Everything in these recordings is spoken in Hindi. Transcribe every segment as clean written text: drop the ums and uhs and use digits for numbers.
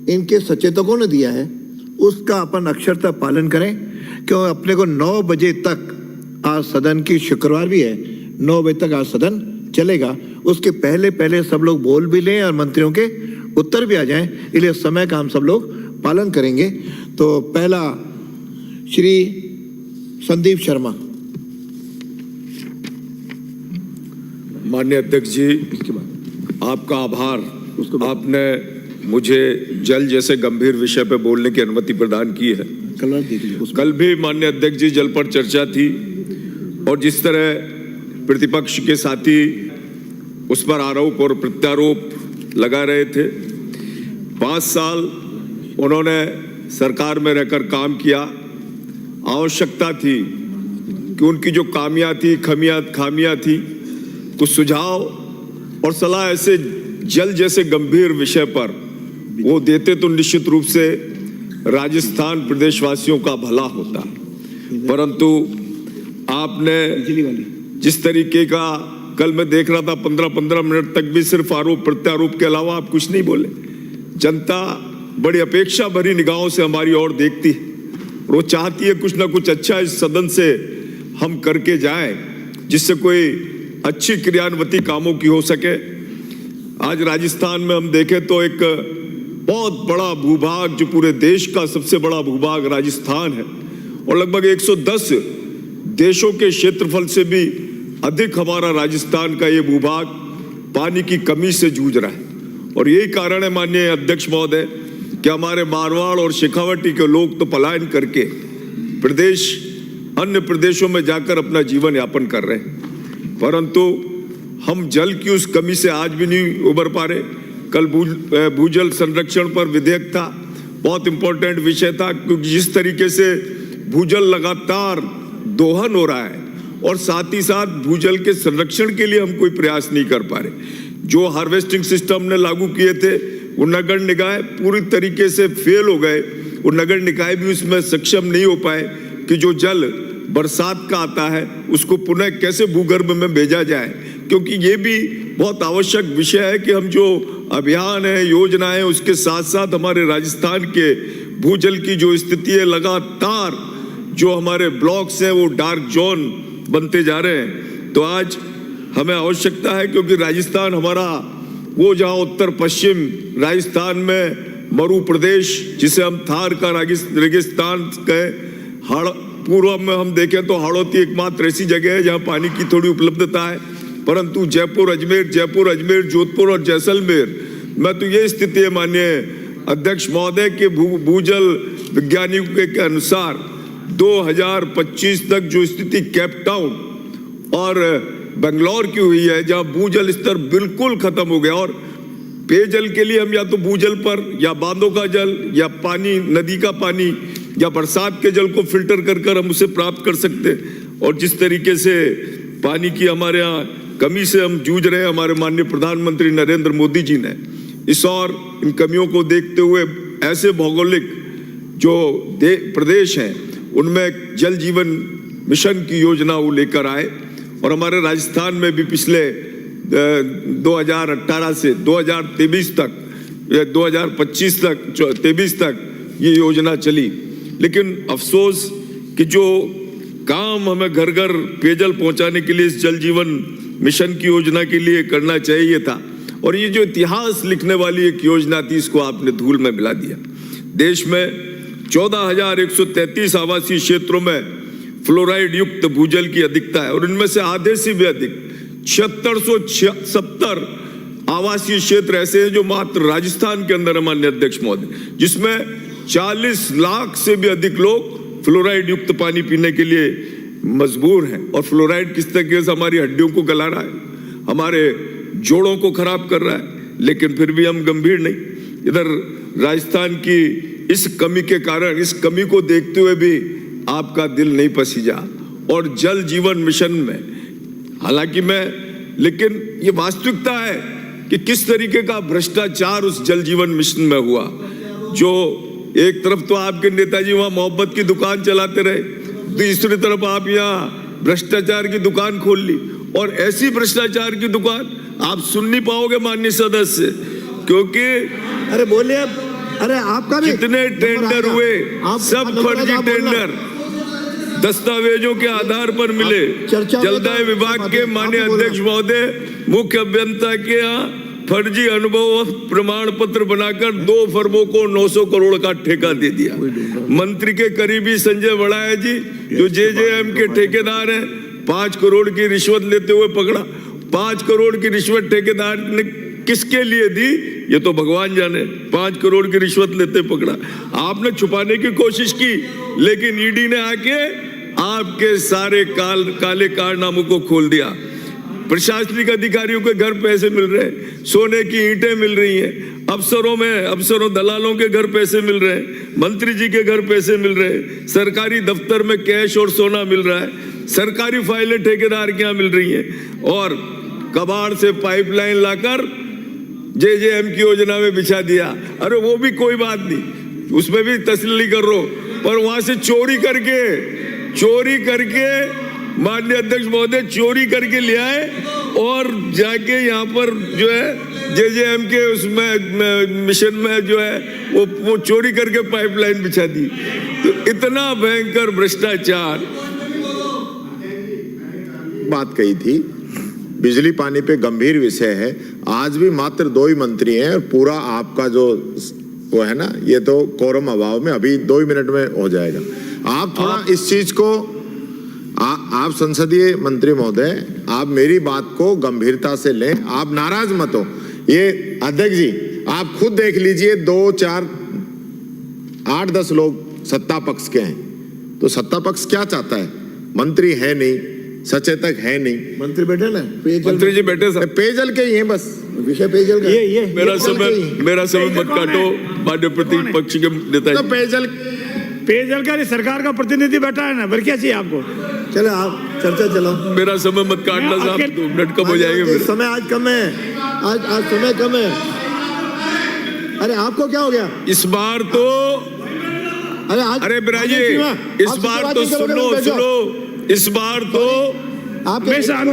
इनके सचेतकों ने दिया है उसका अपन अक्षरशः पालन करें, क्यों अपने को 9 बजे तक आज सदन की, शुक्रवार भी है, 9 बजे तक आज सदन चलेगा। उसके पहले पहले सब लोग बोल भी लें और मंत्रियों के उत्तर भी आ जाएं, इसलिए समय का हम सब लोग पालन करेंगे। तो पहला श्री संदीप शर्मा। माननीय अध्यक्ष जी, आपका आभार, आपने मुझे जल जैसे गंभीर विषय पर बोलने की अनुमति प्रदान की है। कल भी माननीय अध्यक्ष जी जल पर चर्चा थी और जिस तरह प्रतिपक्ष के साथी उस पर आरोप और प्रत्यारोप लगा रहे थे, 5 साल उन्होंने सरकार में रहकर काम किया। आवश्यकता थी कि उनकी जो खामियां थी कुछ सुझाव और सलाह ऐसे जल जैसे गंभीर विषय पर वो देते तो निश्चित रूप से राजस्थान प्रदेशवासियों का भला होता, परंतु आपने जिस तरीके का, कल मैं देख रहा था 15-15 मिनट तक भी सिर्फ आरोप प्रत्यारोप के अलावा आप कुछ नहीं बोले। जनता बड़ी अपेक्षा भरी निगाहों से हमारी ओर देखती है और वो चाहती है कुछ ना कुछ अच्छा इस सदन से हम करके जाएं, जिससे कोई अच्छी क्रियान्विति कामों की हो सके। आज राजस्थान में हम देखें तो एक बहुत बड़ा भूभाग, जो पूरे देश का सबसे बड़ा भूभाग राजस्थान है और लगभग 110 देशों के क्षेत्रफल से भी अधिक हमारा राजस्थान का ये भूभाग पानी की कमी से जूझ रहा है। और यही कारण है माननीय अध्यक्ष महोदय कि हमारे मारवाड़ और शेखावटी के लोग तो पलायन करके अन्य प्रदेशों में जाकर अपना जीवन यापन कर रहे हैं, परंतु हम जल की उस कमी से आज भी नहीं उबर पा रहे। कल भूजल संरक्षण पर विधेयक था, बहुत इंपॉर्टेंट विषय था, क्योंकि जिस तरीके से भूजल लगातार दोहन हो रहा है और साथ ही साथ भूजल के संरक्षण के लिए हम कोई प्रयास नहीं कर पा रहे। जो हार्वेस्टिंग सिस्टम ने लागू किए थे वो नगर निकाय पूरी तरीके से फेल हो गए। वो नगर निकाय भी उसमें सक्षम नहीं हो पाए कि जो जल बरसात का आता है उसको पुनः कैसे भूगर्भ में भेजा जाए, क्योंकि ये भी बहुत आवश्यक विषय है कि हम जो अभियान है, योजना है, उसके साथ साथ हमारे राजस्थान के भूजल की जो स्थिति है, लगातार जो हमारे ब्लॉक्स हैं वो डार्क जोन बनते जा रहे हैं। तो आज हमें आवश्यकता है, क्योंकि राजस्थान हमारा वो जहाँ उत्तर पश्चिम राजस्थान में मरु प्रदेश, जिसे हम थार का रेगिस्तान कहें, पूर्व में हम देखें तो हाड़ौती एकमात्र ऐसी जगह है जहाँ पानी की थोड़ी उपलब्धता है, परंतु जयपुर अजमेर जोधपुर और जैसलमेर में तो ये स्थिति है माननीय अध्यक्ष महोदय के भूजल वैज्ञानिकों के अनुसार 2025 तक जो स्थिति केप टाउन और बेंगलोर की हुई है, जहाँ भूजल स्तर बिल्कुल खत्म हो गया और पेयजल के लिए हम या तो भूजल पर या बांधों का जल या पानी, नदी का पानी या बरसात के जल को फिल्टर कर हम उसे प्राप्त कर सकते। और जिस तरीके से पानी की हमारे यहाँ कमी से हम जूझ रहे हैं, हमारे माननीय प्रधानमंत्री नरेंद्र मोदी जी ने इस और इन कमियों को देखते हुए ऐसे भौगोलिक जो प्रदेश हैं उनमें जल जीवन मिशन की योजना वो लेकर आए और हमारे राजस्थान में भी पिछले 2018 से 2023 तक या 2025 तक 23 तक ये योजना चली। लेकिन अफसोस कि जो काम हमें घर घर पेयजल पहुंचाने के लिए इस जल जीवन मिशन की योजना के लिए करना चाहिए था, और ये जो इतिहास लिखने वाली एक योजना थी, इसको आपने धूल में मिला दिया। देश में 14,133 आवासीय क्षेत्रों में फ्लोराइड युक्त भूजल की अधिकता है और इनमें से आधे से भी अधिक 7670 आवासीय क्षेत्र ऐसे हैं जो मात्र राजस्थान के अंदर है माननीय अध्यक्ष महोदय, जिसमें 40 लाख से भी अधिक लोग फ्लोराइड युक्त पानी पीने के लिए मजबूर हैं। और फ्लोराइड किस तरीके से हमारी हड्डियों को गला रहा है, हमारे जोड़ों को खराब कर रहा है, लेकिन फिर भी हम गंभीर नहीं। इधर राजस्थान की इस कमी के कारण, इस कमी को देखते हुए भी आपका दिल नहीं पसीजा। और जल जीवन मिशन में हालांकि लेकिन ये वास्तविकता है कि किस तरीके का भ्रष्टाचार उस जल जीवन मिशन में हुआ। जो एक तरफ तो आपके नेताजी वहां मोहब्बत की दुकान चलाते रहे, दूसरी तरफ आप यहाँ भ्रष्टाचार की दुकान खोल ली, और ऐसी भ्रष्टाचार की दुकान आप सुन नहीं पाओगे माननीय सदस्य, क्योंकि अरे बोलिए अब। अरे आपका भी जितने टेंडर हुए सब फर्जी टेंडर दस्तावेजों के आधार पर मिले। जलदाय विभाग के माननीय अध्यक्ष महोदय, मुख्य अभियंता के यहाँ फर्जी अनुभव प्रमाण पत्र बनाकर 2 फर्मों को 900 करोड़ का ठेका दे दिया। मंत्री के करीबी संजय बड़ाया जी, जो जेजेएम के ठेकेदार हैं, 5 करोड़ की रिश्वत लेते हुए पकड़ा। 5 करोड़ की रिश्वत ठेकेदार ने किसके लिए दी ये तो भगवान जाने। 5 करोड़ की रिश्वत लेते पकड़ा। आपने छुपाने की कोशिश की, लेकिन ईडी ने आके आपके सारे काले कारनामों को खोल दिया। प्रशासनिक अधिकारियों के घर पैसे मिल रहे हैं, सोने की ईंटें मिल रही हैं, अफसरों दलालों के घर पैसे मिल रहे हैं, मंत्री जी के घर पैसे मिल रहे हैं, सरकारी दफ्तर में कैश और सोना मिल रहा है, सरकारी फाइलें ठेकेदार के यहाँ मिल रही हैं, और कबाड़ से पाइपलाइन लाकर जेजेएम की योजना में बिछा दिया। अरे वो भी कोई बात नहीं, उसमें भी तसल्ली कर रो, पर वहां से चोरी करके माननीय अध्यक्ष महोदय चोरी करके ले आए और जाके यहाँ पर जो है जेजेएम के उसमें मिशन में जो है वो चोरी करके पाइपलाइन बिछा दी। तो इतना भयंकर भ्रष्टाचार। बात कही थी, बिजली पानी पे गंभीर विषय है। आज भी मात्र 2 ही मंत्री हैं और पूरा आपका जो वो है ना, ये तो कोरम अभाव में अभी 2 ही मिनट में हो जाएगा। आप थोड़ा इस चीज को आप संसदीय मंत्री महोदय, आप मेरी बात को गंभीरता से लें, आप नाराज मत हो। ये अध्यक्ष जी आप खुद देख लीजिए, 2, 4, 8, 10 लोग सत्ता पक्ष के हैं, तो सत्ता पक्ष क्या चाहता है? मंत्री है नहीं, सचेतक है नहीं, मंत्री बैठे ना, मंत्री जी बैठे सर, पेयजल के ही हैं बस, विषय पेयजल का। ये मेरा समय मत काटो माननीय प्रतिपक्ष के नेता। तो पेयजल का सरकार का प्रतिनिधि बैठा है ना, पर क्या चाहिए आपको? चलो आप चर्चा चलाओ। मेरा समय मत काटना साहब, 2 मिनट कम हो जाएंगे। समय आज कम है, आज समय कम है। अरे आपको क्या हो गया इस बार तो? अरे बिराजी, इस बार तो सुनो, इस बार तो ऐसा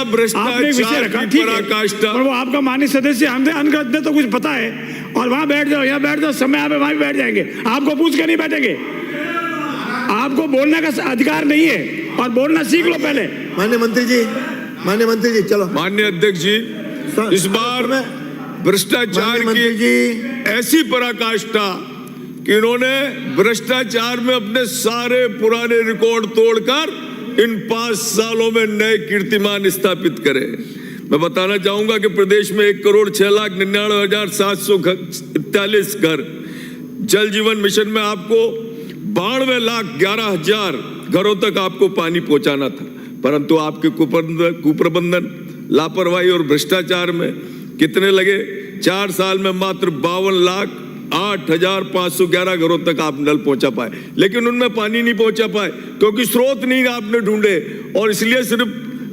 भ्रष्टाचार की पराकाष्ठा। वो आपका माननीय सदस्य हमसे अनगढ़ तो कुछ पता है, और वहां बैठ जाओ, यहाँ बैठ जाओ, समय आप वहां भी बैठ जाएंगे, आपको पूछ के नहीं बैठेंगे। आपको बोलने का अधिकार नहीं है, और बोलना सीख लो पहले। माननीय मंत्री जी चलो। माननीय अध्यक्ष जी, इस बार भ्रष्टाचार की ऐसी पराकाष्ठा कि इन्होंने भ्रष्टाचार में अपने सारे पुराने रिकॉर्ड तोड़कर इन 5 सालों में नए कीर्तिमान स्थापित करे। मैं बताना चाहूंगा कि प्रदेश में 1,99,741 घर, जल जीवन मिशन में आपको 92,11,000 घरों तक आपको पानी पहुंचाना था, परंतु आपके कुप्रबंधन, लापरवाही और भ्रष्टाचार में कितने लगे? 4 साल में मात्र 52,08,511 घरों तक आप नल पहुंचा पाए, लेकिन उनमें पानी नहीं पहुंचा पाए क्योंकि स्रोत नहीं आपने ढूंढे, और इसलिए सिर्फ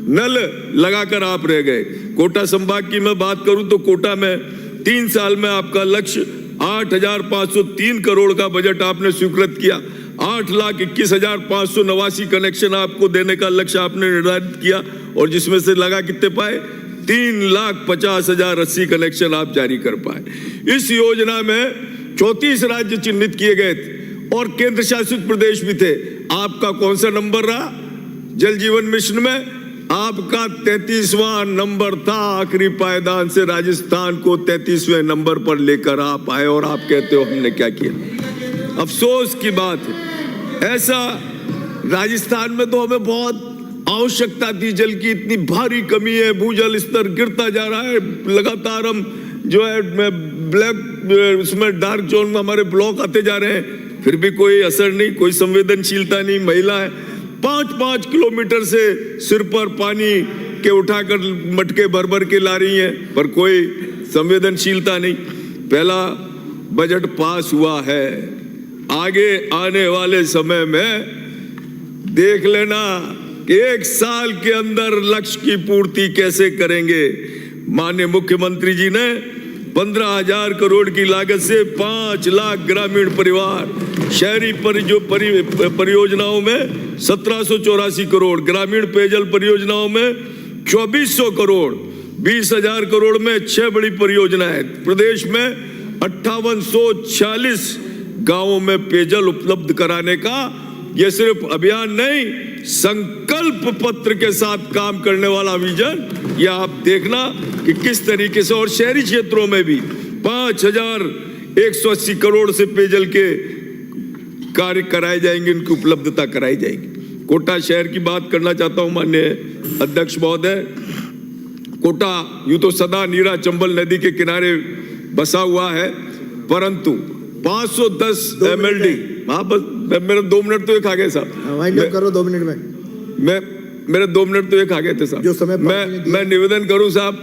नल लगाकर आप रह गए। कोटा संभाग की मैं बात करूं तो कोटा में 3 साल में आपका लक्ष्य 8,503 करोड़ का बजट आपने स्वीकृत किया। 8,21,589 कनेक्शन आपको देने का लक्ष्य आपने निर्धारित किया, और जिसमें से लगा कितने पाए? 3,50,080 कनेक्शन आप जारी कर पाए। इस योजना में 34 राज्य चिन्हित किए गए थे और केंद्र शासित प्रदेश भी थे। आपका कौन सा नंबर रहा? जल जीवन मिशन में आपका 33वां नंबर था। आखिरी पायदान से राजस्थान को 33वें नंबर पर लेकर आप आए, और आप कहते हो हमने क्या किया। अफसोस की बात है, ऐसा राजस्थान में तो हमें बहुत आवश्यकता थी जल की, इतनी भारी कमी है, भूजल स्तर गिरता जा रहा है लगातार। हम जो है ब्लैक उसमें डार्क जोन में हमारे ब्लॉक आते जा रहे हैं, फिर भी कोई असर नहीं, कोई संवेदनशीलता नहीं। महिला है 5-5 किलोमीटर से सिर पर पानी के उठाकर मटके भर भर के ला रही हैं, पर कोई संवेदनशीलता नहीं। पहला बजट पास हुआ है, आगे आने वाले समय में देख लेना कि 1 साल के अंदर लक्ष्य की पूर्ति कैसे करेंगे। माननीय मुख्यमंत्री जी ने 15,000 करोड़ की लागत से 5 लाख ग्रामीण परिवार, शहरी परियोजनाओं में 1784 करोड़, ग्रामीण पेयजल परियोजनाओं में 2400 करोड़, 20,000 करोड़ में 6 बड़ी परियोजनाएं। प्रदेश में 5846 गांवों में पेयजल उपलब्ध कराने का यह सिर्फ अभियान नहीं, संकल्प पत्र के साथ काम करने वाला विजन। यह आप देखना कि किस तरीके से, और शहरी क्षेत्रों में भी 5180 करोड़ से पेयजल के कार्य कराए जाएंगे, उनकी उपलब्धता कराई जाएगी। कोटा शहर की बात करना चाहता हूं माननीय अध्यक्ष महोदय। कोटा यूं तो सदा नीरा चंबल नदी के किनारे बसा हुआ है, परंतु 510 MLD, हाँ बस मेरे 2 मिनट तो एक आ गए साहब, वाइंड अप करो 2 मिनट में। मेरे 2 मिनट तो एक आ गए थे साहब। जो समय मैं निवेदन करूं साहब,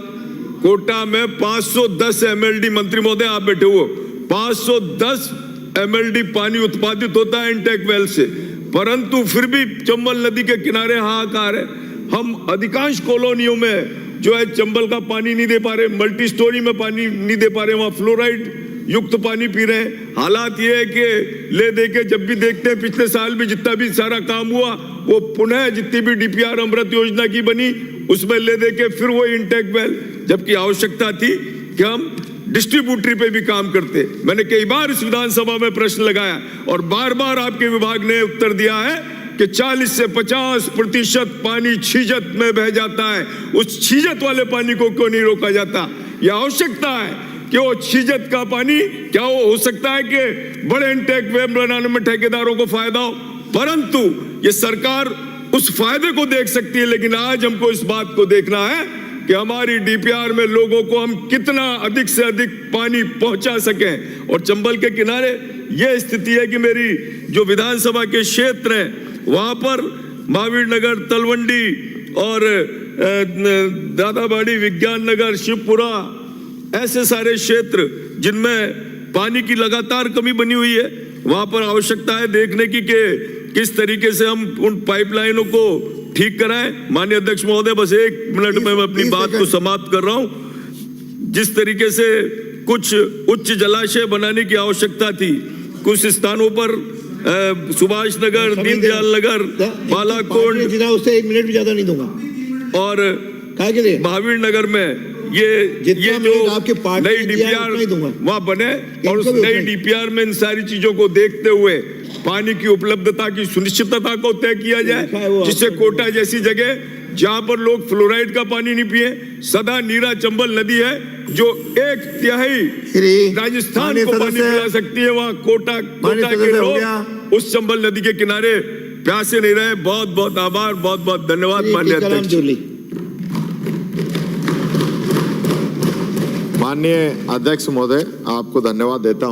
कोटा में 510 MLD, मंत्री महोदय आप बैठे हुए, 510 MLD पानी उत्पादित होता है इनटेक वेल से, परंतु फिर भी चंबल नदी के किनारे हाहाकार है। हम अधिकांश कॉलोनियों में जो है चंबल का पानी नहीं दे पा रहे, मल्टी स्टोरी में पानी नहीं दे पा रहे, वहां फ्लोराइड युक्त पानी पी रहे हैं। हालात ये है कि ले दे के जब भी देखते हैं, पिछले साल भी जितना भी सारा काम हुआ वो पुनः जितनी भी DPR अमृत योजना की बनी उसमें ले दे के फिर वो इनटेक वेल, जबकि आवश्यकता थी कि हम डिस्ट्रीब्यूटरी पे भी काम करते। मैंने कई बार इस विधानसभा में प्रश्न लगाया और बार बार आपके विभाग ने उत्तर दिया है कि 40 से 50% पानी छीजत में बह जाता है। उस छीजत वाले पानी को क्यों नहीं रोका जाता? यह आवश्यकता है कि वो छीजत का पानी, क्या वो हो सकता है कि बड़े इनटेक वेल बनाने में ठेकेदारों को फायदा हो, परंतु ये सरकार उस फायदे को देख सकती है, लेकिन आज हमको इस बात को देखना है कि हमारी DPR में लोगों को हम कितना अधिक से अधिक पानी पहुंचा सकें। और चंबल के किनारे यह स्थिति है कि मेरी जो विधानसभा के क्षेत्र हैं वहां पर महावीर नगर, तलवंडी और दादाबाड़ी, विज्ञान नगर, शिवपुरा, ऐसे सारे क्षेत्र जिनमें पानी की लगातार कमी बनी हुई है, वहां पर आवश्यकता है देखने की कि किस तरीके से हम उन पाइपलाइनों को ठीक कराएं। माननीय अध्यक्ष महोदय, बस 1 मिनट में मैं अपनी बात को समाप्त कर रहा हूं। जिस तरीके से कुछ उच्च जलाशय बनाने की आवश्यकता थी, कुछ स्थानों पर सुभाष नगर, दीनदयाल नगर, बालाकोट, उससे 1 मिनट भी ज्यादा नहीं दूंगा, और महावीर नगर में ये जो नई DPR वहां बने, और उस नई DPR में इन सारी चीजों को देखते हुए पानी की उपलब्धता की सुनिश्चितता को तय किया जाए, जिससे कोटा जैसी जगह जहां पर लोग फ्लोराइड का पानी नहीं पिए, सदा नीरा चंबल नदी है जो 1/3 राजस्थान को पानी पिला सकती है, वहां कोटा के लोग उस चंबल नदी के किनारे प्यासे नहीं रहे। बहुत बहुत आभार, बहुत बहुत धन्यवाद माननीय अध्यक्ष। माननीय अध्यक्ष महोदय, आपको धन्यवाद देता हूं।